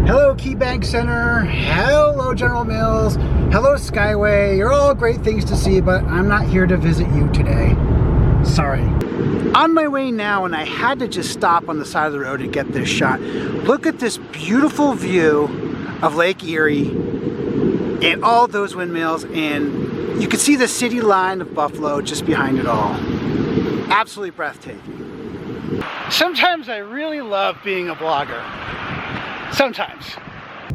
Hello KeyBank Center, hello General Mills, hello Skyway. You're all great things to see, but I'm not here to visit you today. Sorry. On my way now, and I had to just stop on the side of the road to get this shot. Look at this beautiful view of Lake Erie and all those windmills, and you can see the city line of Buffalo just behind it all. Absolutely breathtaking. Sometimes I really love being a vlogger. Sometimes.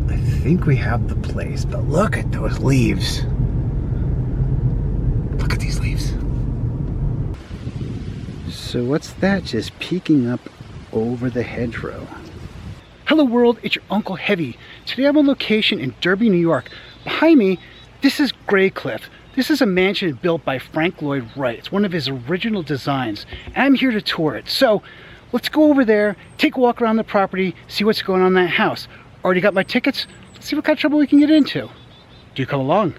I think we have the place, but look at those leaves. Look at these leaves. So what's that just peeking up over the hedgerow? Hello world, it's your Unkle Heavy. Today I'm on location in Derby, New York. Behind me, this is Graycliff. This is a mansion built by Frank Lloyd Wright. It's one of his original designs, and I'm here to tour it. So let's go over there, take a walk around the property, see what's going on in that house. Already got my tickets. Let's see what kind of trouble we can get into. Do come along.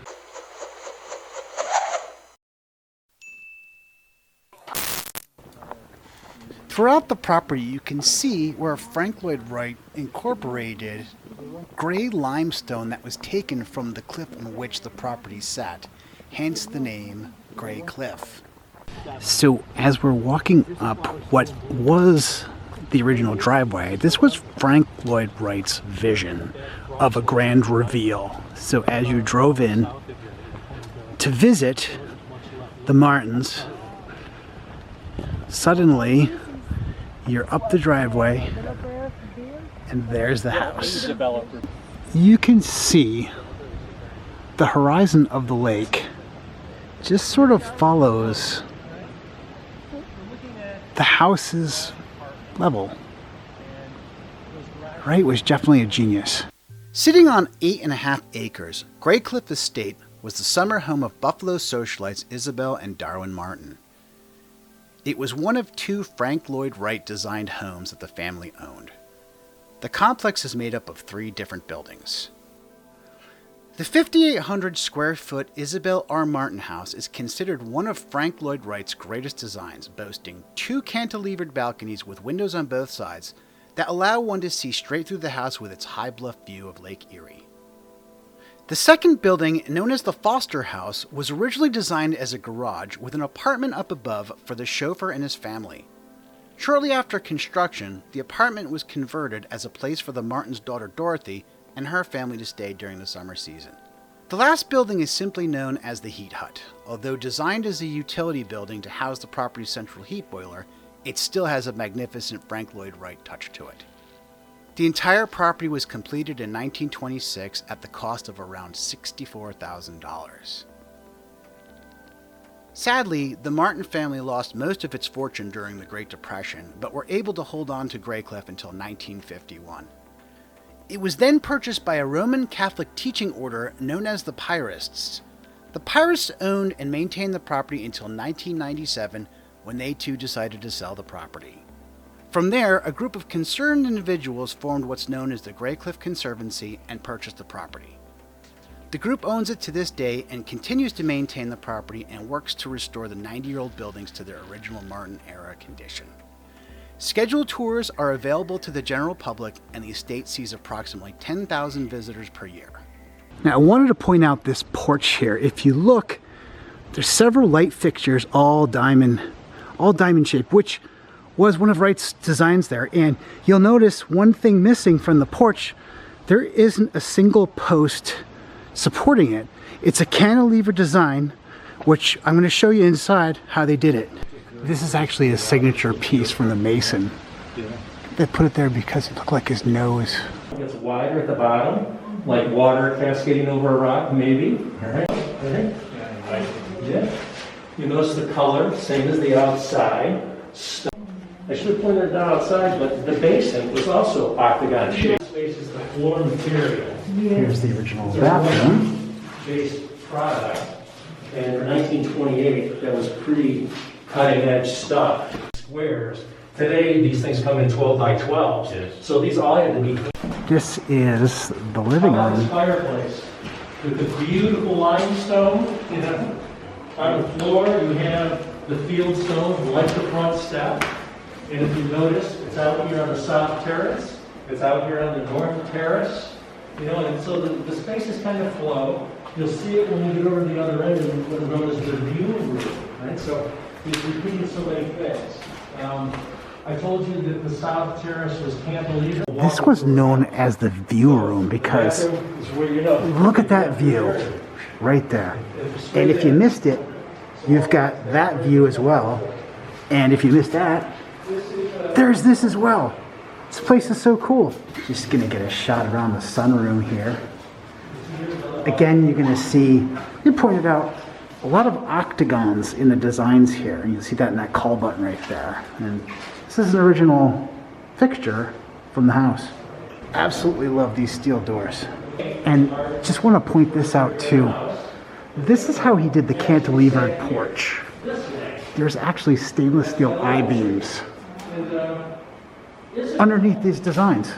Throughout the property, you can see where Frank Lloyd Wright incorporated gray limestone that was taken from the cliff on which the property sat, hence the name Graycliff. So as we're walking up what was the original driveway, this was Frank Lloyd Wright's vision of a grand reveal. So as you drove in to visit the Martins, suddenly you're up the driveway and there's the house. You can see the horizon of the lake just sort of follows the house's level. Wright was definitely a genius. Sitting on 8.5 acres, Graycliff Estate was the summer home of Buffalo socialites Isabelle and Darwin Martin. It was one of 2 Frank Lloyd Wright designed homes that the family owned. The complex is made up of 3 different buildings. The 5,800 square foot Isabelle R. Martin house is considered one of Frank Lloyd Wright's greatest designs, boasting 2 cantilevered balconies with windows on both sides that allow one to see straight through the house with its high bluff view of Lake Erie. The second building, known as the Foster House, was originally designed as a garage with an apartment up above for the chauffeur and his family. Shortly after construction, the apartment was converted as a place for the Martins' daughter Dorothy and her family to stay during the summer season. The last building is simply known as the Heat Hut. Although designed as a utility building to house the property's central heat boiler, it still has a magnificent Frank Lloyd Wright touch to it. The entire property was completed in 1926 at the cost of around $64,000. Sadly, the Martin family lost most of its fortune during the Great Depression, but were able to hold on to Graycliff until 1951. It was then purchased by a Roman Catholic teaching order known as the Piarists. The Piarists owned and maintained the property until 1997, when they too decided to sell the property. From there, a group of concerned individuals formed what's known as the Graycliff Conservancy and purchased the property. The group owns it to this day and continues to maintain the property and works to restore the 90-year-old buildings to their original Martin-era condition. Scheduled tours are available to the general public, and the estate sees approximately 10,000 visitors per year. Now, I wanted to point out this porch here. If you look, there's several light fixtures, all diamond shaped, which was one of Wright's designs there. And you'll notice one thing missing from the porch. There isn't a single post supporting it. It's a cantilever design, which I'm going to show you inside how they did it. This is actually a signature piece from the mason. They put it there because it looked like his nose. It's wider at the bottom, like water cascading over a rock, maybe. All right. Yeah. You notice the color, same as the outside. I should have pointed it out outside, but the basement was also octagon shaped. Space is the floor material. Here's the original bathroom. Based product, and for 1928, that was pretty cutting-edge stuff. Squares. Today, these things come in 12 by 12. Yes. So these all had to be. This is the living room. This fireplace with the beautiful limestone. You know, on the floor, you have the field stone like the front step. And if you notice, it's out here on the south terrace. It's out here on the north terrace, you know, and so the spaces kind of flow. You'll see it when you get over to the other end, and what are known as the view room, right? So he's repeating so many things. I told you that the south terrace was cantilever. This was known as the view room because look at that view right there. And if you missed it, you've got that view as well. And if you missed that, there's this as well. This place is so cool. Just gonna get a shot around the sunroom here. Again, you're gonna see, you pointed out, a lot of octagons in the designs here. And you can see that in that call button right there. And this is an original fixture from the house. Absolutely love these steel doors. And just want to point this out too. This is how he did the cantilevered porch. There's actually stainless steel I-beams underneath these designs.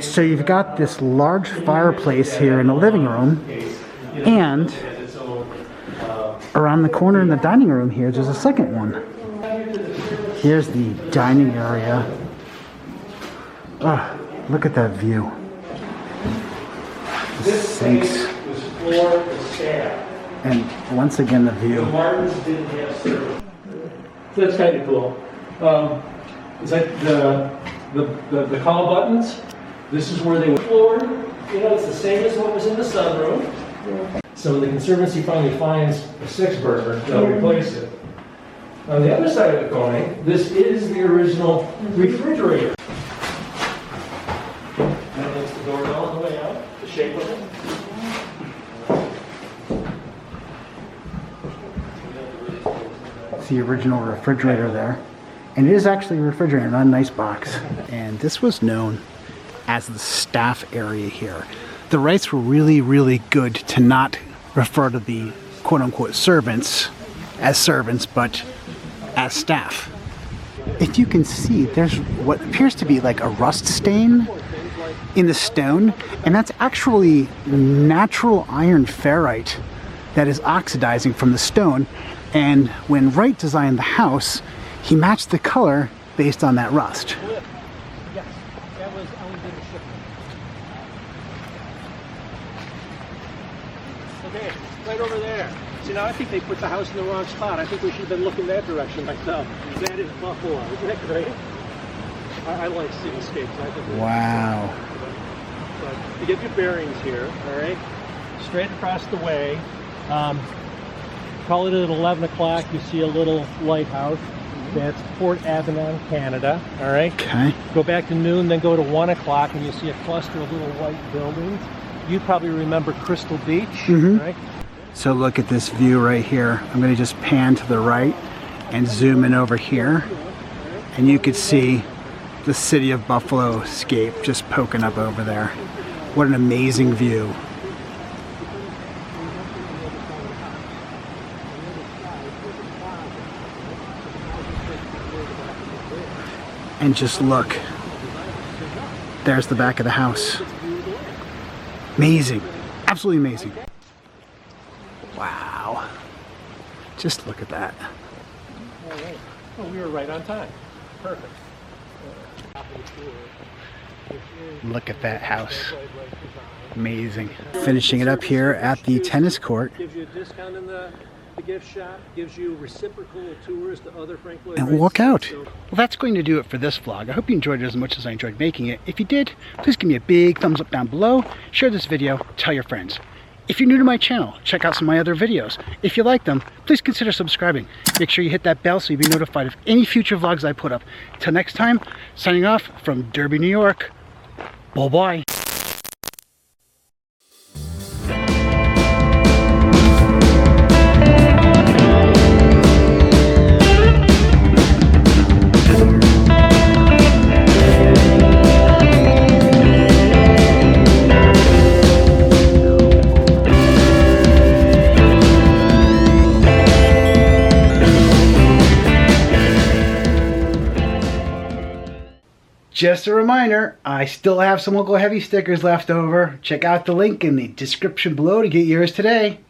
So you've got this large fireplace here in the living room, and around the corner in the dining room here, there's a second one. Here's the dining area. Oh, look at that view. The sinks. And once again, the view. So that's kind of cool. It's like the call buttons. This is where they were floored. You know, it's the same as what was in the sunroom. So when the Conservancy finally finds a six-burner, they'll replace it. On the other side of the coin, this is the original refrigerator. That lifts the doorbell on the way out, the shape of it. It's the original refrigerator there. And it is actually a refrigerator, not a nice box. And this was known as the staff area here. The Wrights were really, really good to not refer to the quote-unquote servants as servants, but as staff. If you can see, there's what appears to be like a rust stain in the stone, and that's actually natural iron ferrite that is oxidizing from the stone. And when Wright designed the house, he matched the color based on that rust. Yes, that was okay, right over there. See, now I think they put the house in the wrong spot. I think we should have been looking that direction myself. That is Buffalo. Isn't that great? I like cityscapes. I think wow. But to get your bearings here, all right? Straight across the way. Call it at 11 o'clock. You see a little lighthouse. That's Port Avenon, Canada. All right. Okay. Go back to noon, then go to 1 o'clock, and you see a cluster of little white buildings. You probably remember Crystal Beach, right? So look at this view right here. I'm going to just pan to the right and zoom in over here, and you could see the city of Buffalo scape just poking up over there. What an amazing view. And just look, there's the back of the house. Amazing, absolutely amazing. Wow, just look at that. All right. Well, we were right on time. Perfect. Look at that house. Amazing. Finishing it up here at the tennis court. Gives you a discount in the gift shop, gives you reciprocal tours to other Frank Lloyd And walk out. Well, that's going to do it for this vlog. I hope you enjoyed it as much as I enjoyed making it. If you did, please give me a big thumbs up down below. Share this video, tell your friends. If you're new to my channel, check out some of my other videos. If you like them, please consider subscribing. Make sure you hit that bell so you'll be notified of any future vlogs I put up. Till next time, signing off from Derby, New York. Bye-bye. Just a reminder, I still have some Unkle Heavy stickers left over. Check out the link in the description below to get yours today.